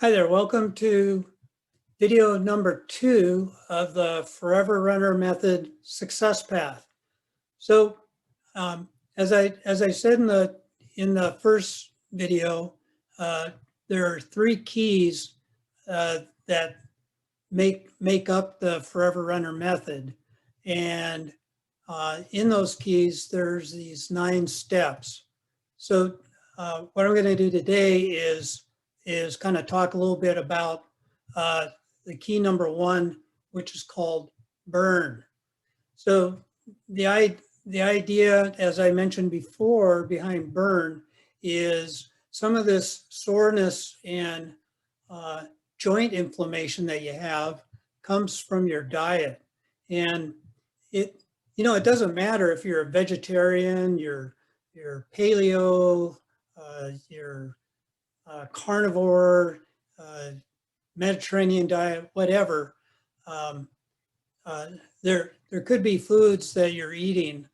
Hi there, welcome to video number 2 of the Forever Runner Method Success Path. So as I said in the first video, there are 3 keys that make up the Forever Runner Method. And in those keys, there's these 9 steps. So what I'm going to do today is kind of talk a little bit about the key number 1, which is called burn. So the idea, as I mentioned before, behind burn is some of this soreness and joint inflammation that you have comes from your diet. And it doesn't matter if you're a vegetarian, you're paleo, you're carnivore, Mediterranean diet, whatever. Um, there could be foods that you're eating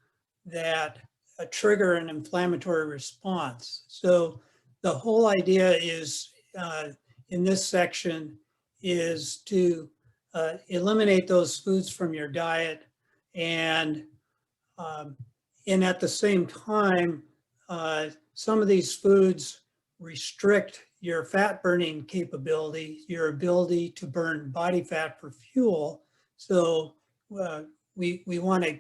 that trigger an inflammatory response. So the whole idea is in this section is to eliminate those foods from your diet, and um, at the same time, some of these foods restrict your fat burning capability, your ability to burn body fat for fuel. So we want to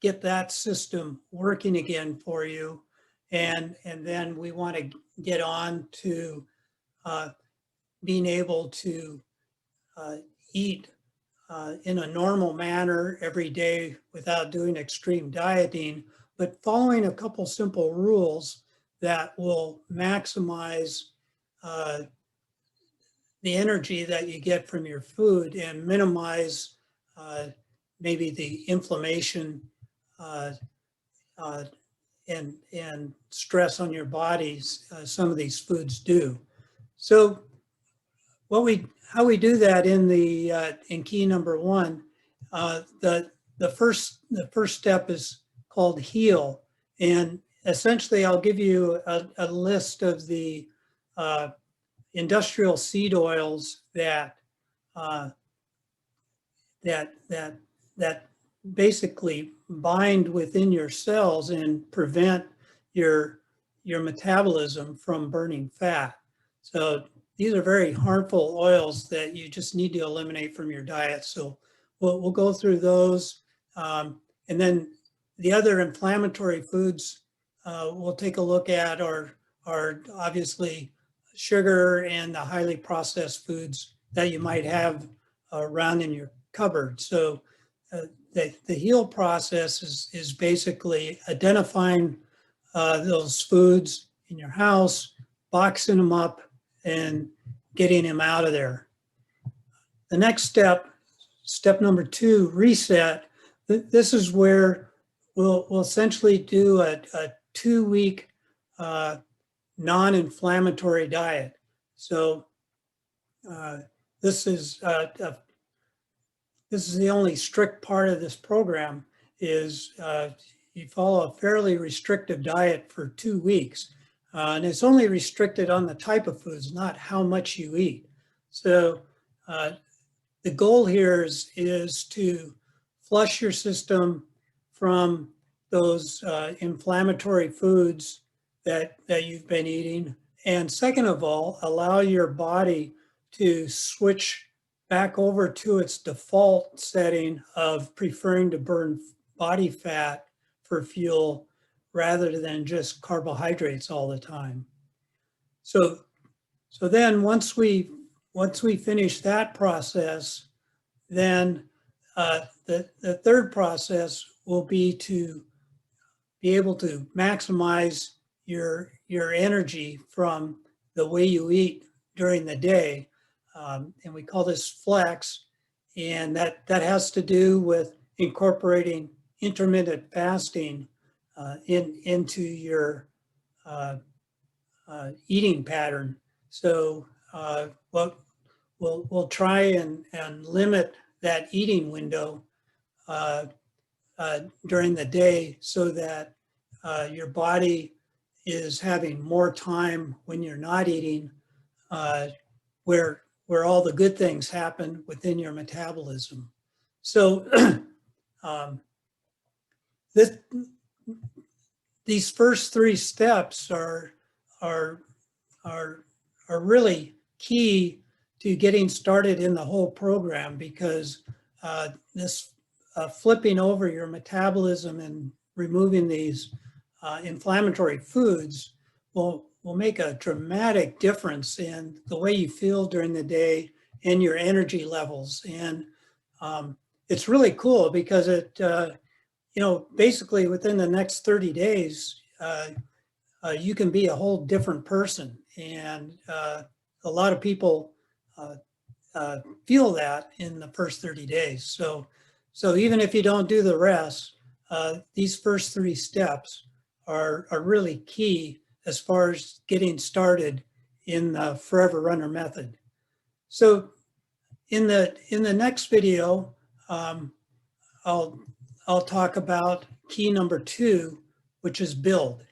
get that system working again for you. And then we want to get on to being able to eat in a normal manner every day without doing extreme dieting, but following a couple simple rules that will maximize uh, the energy that you get from your food and minimize maybe the inflammation uh, uh, and stress on your bodies some of these foods do. So how we do that in key number 1, the first step is called heal, and essentially I'll give you a list of the uh, industrial seed oils uh, that basically bind within your cells and prevent your metabolism from burning fat. So these are very harmful oils that you just need to eliminate from your diet. So we'll go through those. And then the other inflammatory foods we'll take a look at are obviously sugar and the highly processed foods that you might have around in your cupboard. So the heal process is basically identifying those foods in your house, boxing them up, and getting them out of there. The next step, step number 2, reset. This is where we'll essentially do a 2-week non-inflammatory diet. So this is the only strict part of this program is you follow a fairly restrictive diet for 2 weeks. And it's only restricted on the type of foods, not how much you eat. So the goal here is to flush your system from those inflammatory foods that you've been eating. And second of all, allow your body to switch back over to its default setting of preferring to burn body fat for fuel rather than just carbohydrates all the time. So then once we finish that process, then the third process will be to be able to maximize your energy from the way you eat during the day. And we call this flex. And that has to do with incorporating intermittent fasting into your eating pattern. So we'll try and limit that eating window during the day so that your body is having more time when you're not eating where all the good things happen within your metabolism. So this, these first three steps are really key to getting started in the whole program, because this flipping over your metabolism and removing these inflammatory foods will make a dramatic difference in the way you feel during the day and your energy levels. And it's really cool because it, basically within the next 30 days, you can be a whole different person. And a lot of people feel that in the first 30 days. So even if you don't do the rest, these first three steps are really key as far as getting started in the Forever Runner method. So in the next video, I'll talk about key number 2, which is build.